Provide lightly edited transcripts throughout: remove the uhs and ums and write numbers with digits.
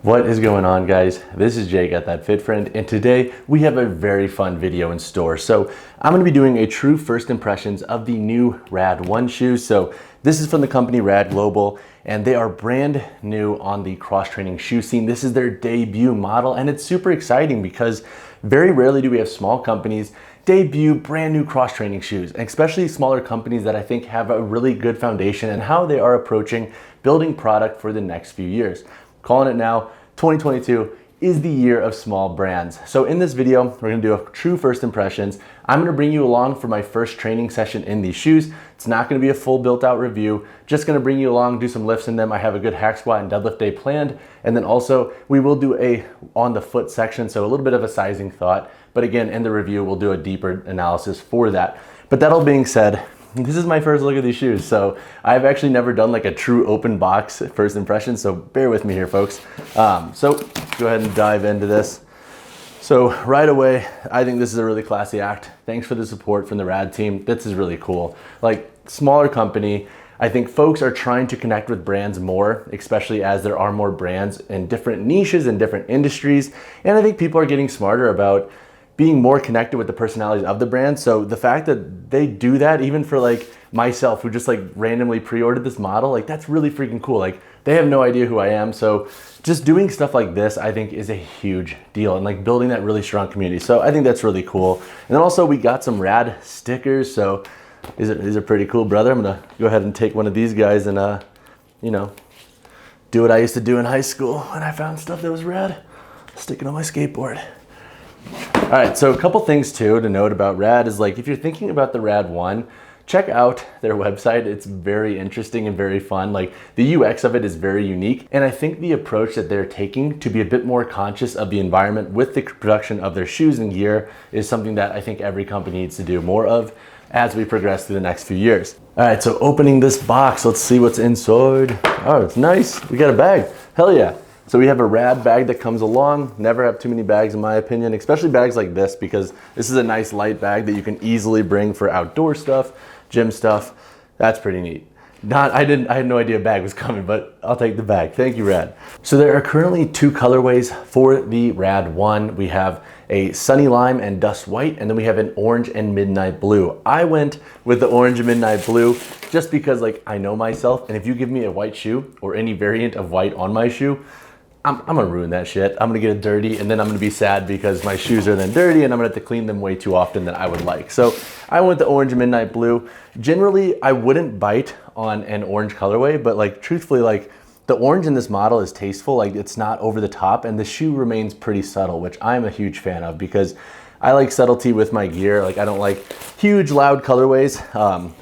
What is going on, guys? This is Jake at That Fit Friend, and today we have a very fun video in store. So I'm going to be doing a true first impressions of the new R.A.D ONE shoes. So this is from the company R.A.D Global, and they are brand new on the cross-training shoe scene. This is their debut model, and it's super exciting because very rarely do we have small companies debut brand new cross-training shoes, and especially smaller companies that I think have a really good foundation in how they are approaching building product for the next few years. Calling it now, 2022 is the year of small brands. So in this video, we're gonna do a true first impressions. I'm gonna bring you along for my first training session in these shoes. It's not gonna be a full built out review, just gonna bring you along, do some lifts in them. I have a good hack squat and deadlift day planned. And then also we will do a on the foot section, so a little bit of a sizing thought. But again, in the review, we'll do a deeper analysis for that. But that all being said, this is my first look at these shoes. So I've actually never done like a true open box first impression. So bear with me here, folks. So go ahead and dive into this. So right away, I think this is a really classy act. Thanks for the support from the R.A.D team. This is really cool. Like, smaller company, I think folks are trying to connect with brands more, especially as there are more brands in different niches and different industries. And I think people are getting smarter about being more connected with the personalities of the brand. So the fact that they do that, even for like myself, who just like randomly pre-ordered this model, like that's really freaking cool. Like they have no idea who I am. So just doing stuff like this, I think is a huge deal, and like building that really strong community. So I think that's really cool. And then also we got some R.A.D stickers. So these are pretty cool, brother. I'm gonna go ahead and take one of these guys and you know, do what I used to do in high school when I found stuff that was R.A.D, stick it on my skateboard. All right, so a couple things too to note about R.A.D is like, if you're thinking about the R.A.D ONE, check out their website. It's very interesting and very fun. Like the UX of it is very unique. And I think the approach that they're taking to be a bit more conscious of the environment with the production of their shoes and gear is something that I think every company needs to do more of as we progress through the next few years. All right, so opening this box, let's see what's inside. Oh, it's nice. We got a bag. Hell yeah. So we have a R.A.D bag that comes along. Never have too many bags in my opinion, especially bags like this, because this is a nice light bag that you can easily bring for outdoor stuff, gym stuff. That's pretty neat. I had no idea a bag was coming, but I'll take the bag. Thank you, R.A.D. So there are currently two colorways for the R.A.D ONE. We have a sunny lime and dust white, and then we have an orange and midnight blue. I went with the orange and midnight blue just because like I know myself, and if you give me a white shoe or any variant of white on my shoe, I'm gonna ruin that shit. I'm gonna get it dirty, and then I'm gonna be sad because my shoes are then dirty and I'm gonna have to clean them way too often than I would like. So I went the orange and midnight blue. Generally, I wouldn't bite on an orange colorway, but like truthfully, like the orange in this model is tasteful. Like it's not over the top, and the shoe remains pretty subtle, which I'm a huge fan of because I like subtlety with my gear. Like I don't like huge loud colorways.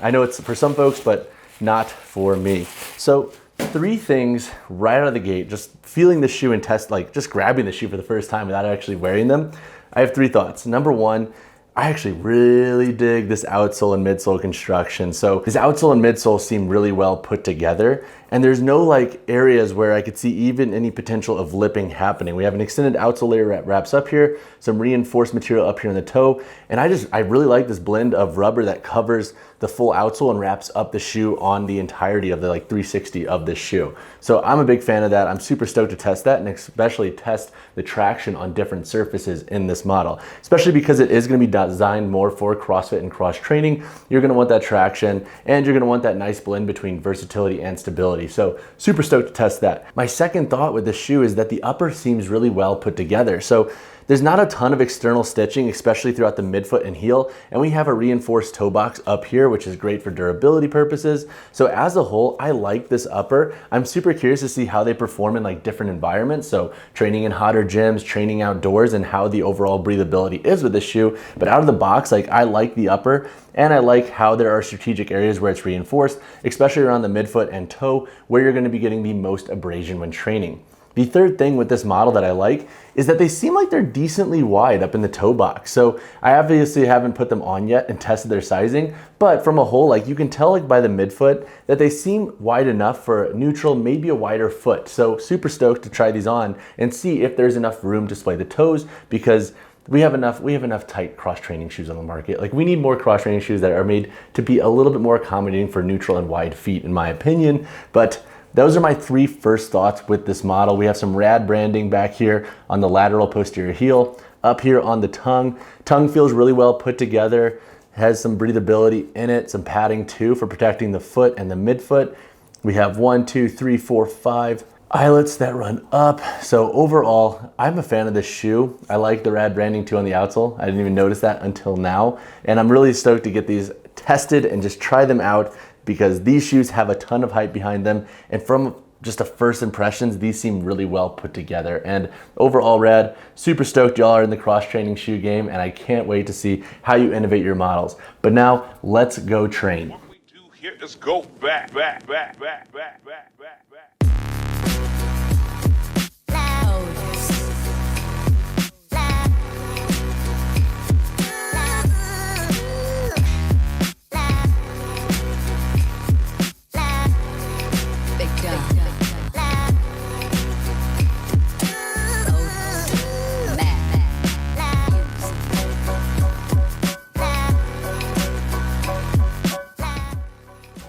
I know it's for some folks, but not for me. So three things right out of the gate, just feeling the shoe and just grabbing the shoe for the first time without actually wearing them. I have three thoughts. Number one, I actually really dig this outsole and midsole construction. So this outsole and midsole seem really well put together, and there's no like areas where I could see even any potential of lipping happening. We have an extended outsole layer that wraps up here, some reinforced material up here in the toe, and I really like this blend of rubber that covers the full outsole and wraps up the shoe on the entirety of the like 360 of this shoe. So I'm a big fan of that. I'm super stoked to test that, and especially test the traction on different surfaces in this model, especially because it is going to be designed more for CrossFit and cross training. You're going to want that traction, and you're going to want that nice blend between versatility and stability. So super stoked to test that. My second thought with this shoe is that the upper seems really well put together. So there's not a ton of external stitching, especially throughout the midfoot and heel, and we have a reinforced toe box up here, which is great for durability purposes. So as a whole, I like this upper. I'm super curious to see how they perform in like different environments. So training in hotter gyms, training outdoors, and how the overall breathability is with this shoe. But out of the box, like I like the upper, and I like how there are strategic areas where it's reinforced, especially around the midfoot and toe, where you're going to be getting the most abrasion when training. The third thing with this model that I like is that they seem like they're decently wide up in the toe box. So I obviously haven't put them on yet and tested their sizing, but from a whole, like you can tell like by the midfoot that they seem wide enough for a neutral, maybe a wider foot. So super stoked to try these on and see if there's enough room to splay the toes, because we have enough tight cross-training shoes on the market. Like we need more cross-training shoes that are made to be a little bit more accommodating for neutral and wide feet, in my opinion. But those are my three first thoughts with this model. We have some RAD branding back here on the lateral posterior heel, up here on the tongue. Tongue feels really well put together, has some breathability in it, some padding too for protecting the foot and the midfoot. We have 1, 2, 3, 4, 5 eyelets that run up. So overall, I'm a fan of this shoe. I like the RAD branding too on the outsole. I didn't even notice that until now. And I'm really stoked to get these tested and just try them out because these shoes have a ton of hype behind them. And from just a first impressions, these seem really well put together. And overall, RAD, super stoked y'all are in the cross-training shoe game, and I can't wait to see how you innovate your models. But now, let's go train. What we do here is go back.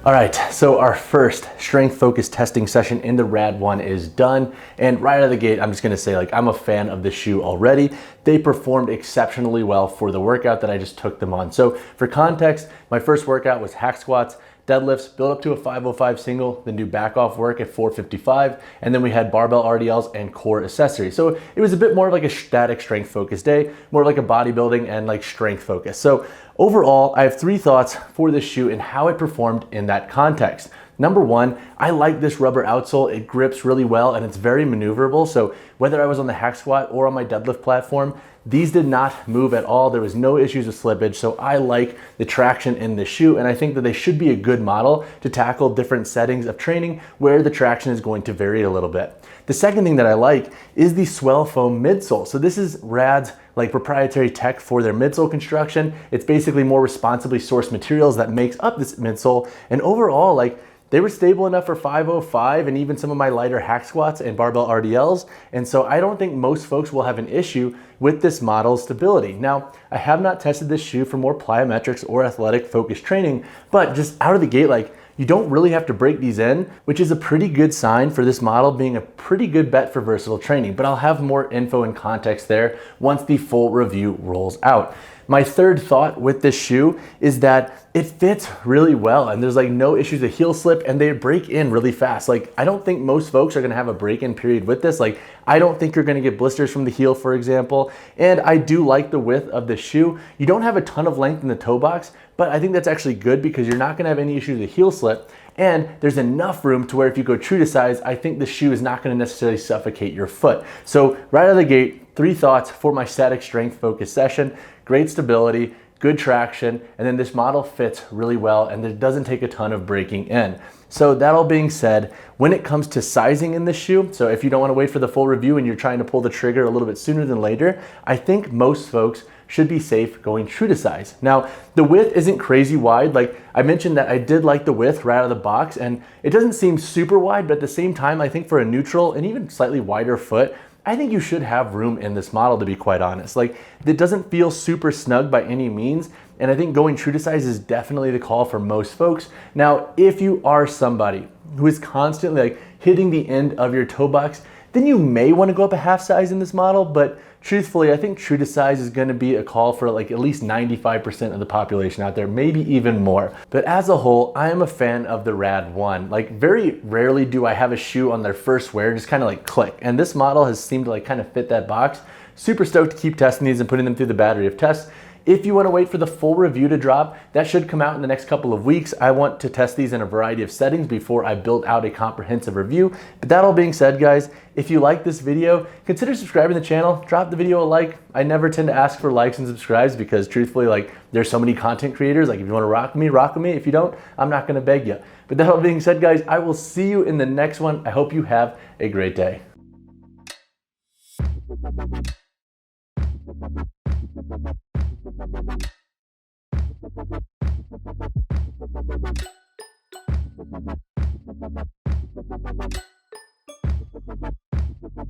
All right, so our first strength focused testing session in the RAD ONE is done. And right out of the gate, I'm just gonna say, like, I'm a fan of this shoe already. They performed exceptionally well for the workout that I just took them on. So for context, my first workout was hack squats, deadlifts, build up to a 505 single, then do back off work at 455, and then we had barbell RDLs and core accessories. So it was a bit more of like a static strength focused day, more like a bodybuilding and like strength focus. So overall, I have three thoughts for this shoe and how it performed in that context. Number one, I like this rubber outsole. It grips really well and it's very maneuverable. So whether I was on the hack squat or on my deadlift platform, these did not move at all. There was no issues with slippage. So I like the traction in this shoe, and I think that they should be a good model to tackle different settings of training where the traction is going to vary a little bit. The second thing that I like is the swell foam midsole. So this is RAD's like proprietary tech for their midsole construction. It's basically more responsibly sourced materials that makes up this midsole. And overall, like, they were stable enough for 505 and even some of my lighter hack squats and barbell RDLs. And so I don't think most folks will have an issue with this model's stability. Now, I have not tested this shoe for more plyometrics or athletic focused training, but just out of the gate, like, you don't really have to break these in, which is a pretty good sign for this model being a pretty good bet for versatile training. But I'll have more info and context there once the full review rolls out. My third thought with this shoe is that it fits really well and there's like no issues with heel slip and they break in really fast. Like, I don't think most folks are gonna have a break-in period with this. Like, I don't think you're gonna get blisters from the heel, for example. And I do like the width of the shoe. You don't have a ton of length in the toe box, but I think that's actually good because you're not gonna have any issues with heel slip. And there's enough room to where if you go true to size, I think the shoe is not gonna necessarily suffocate your foot. So right out of the gate, three thoughts for my static strength focused session: great stability, good traction, and then this model fits really well and it doesn't take a ton of breaking in. So that all being said, when it comes to sizing in this shoe, so if you don't wanna wait for the full review and you're trying to pull the trigger a little bit sooner than later, I think most folks should be safe going true to size. Now, the width isn't crazy wide. Like I mentioned that I did like the width right out of the box and it doesn't seem super wide, but at the same time, I think for a neutral and even slightly wider foot, I think you should have room in this model, to be quite honest. Like, it doesn't feel super snug by any means, and I think going true to size is definitely the call for most folks. Now, if you are somebody who is constantly like hitting the end of your toe box, then you may want to go up a half size in this model, but truthfully, I think true to size is going to be a call for like at least 95% of the population out there, maybe even more. But as a whole, I am a fan of the RAD ONE. Like, very rarely do I have a shoe on their first wear just kind of like click. And this model has seemed to like kind of fit that box. Super stoked to keep testing these and putting them through the battery of tests. If you want to wait for the full review to drop, that should come out in the next couple of weeks. I want to test these in a variety of settings before I build out a comprehensive review. But that all being said, guys, if you like this video, consider subscribing to the channel, drop the video a like. I never tend to ask for likes and subscribes because truthfully, like, there's so many content creators. Like, if you want to rock with me. If you don't, I'm not going to beg you. But that all being said, guys, I will see you in the next one. I hope you have a great day.